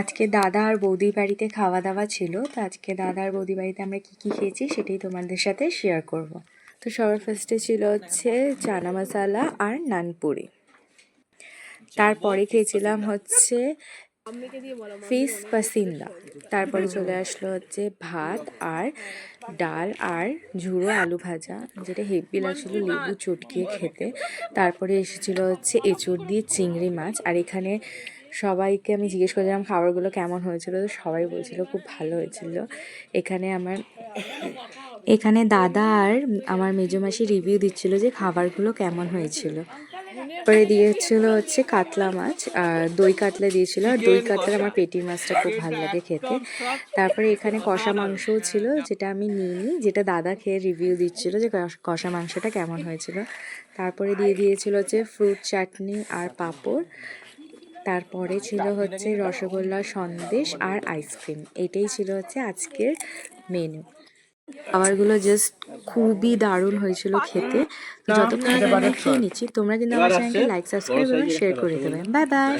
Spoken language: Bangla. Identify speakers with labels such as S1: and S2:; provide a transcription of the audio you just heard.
S1: আজকে দাদা আর বৌদির বাড়িতে খাওয়া দাওয়া ছিল, তো আজকে দাদা আর বৌদির বাড়িতে আমরা কী কী খেয়েছি সেটাই তোমাদের সাথে শেয়ার করব। তো সবার ফার্স্টে ছিল হচ্ছে চানা মশালা আর নানপুরি। তারপরে খেয়েছিলাম হচ্ছে ফিশ পাসিন্দা। তারপরে চলে আসলো হচ্ছে ভাত আর ডাল আর ঝুড়ো আলু ভাজা, যেটা হেভি লাগছিল লেবু চটকিয়ে খেতে। তারপরে এসেছিল হচ্ছে এঁচড় দিয়ে চিংড়ি মাছ। আর এখানে সবাইকে আমি জিজ্ঞেস করেছিলাম খাবারগুলো কেমন হয়েছিল, তো সবাই বলছিল খুব ভালো হয়েছিল। এখানে দাদা আর আমার মেজোমাসি রিভিউ দিচ্ছিল যে খাবারগুলো কেমন হয়েছিল। পরে দিয়েছিল হচ্ছে কাতলা মাছ আর দই কাতলা দিয়েছিল, আর দই কাতলার আমার পেটি মাছটা খুব ভালো লাগে খেতে। তারপরে এখানে কষা মাংসও ছিল, যেটা আমি নিইনি, যেটা দাদা খেয়ে রিভিউ দিচ্ছিল যে কষা মাংসটা কেমন হয়েছিল। তারপরে দিয়ে দিয়েছিল হচ্ছে ফ্রুট চাটনি আর পাঁপড়। তারপরে ছিল হচ্ছে রসগোল্লা, সন্দেশ আর আইসক্রিম। এটাই ছিল হচ্ছে আজকের মেনু। খাবারগুলো জাস্ট খুবই দারুণ হয়েছিল খেতে। তো যতক্ষণ আমি খেয়ে নিচ্ছি, তোমরা কিন্তু আমার চ্যানেলকে লাইক, সাবস্ক্রাইব এবং শেয়ার করে দেবে। Bye bye.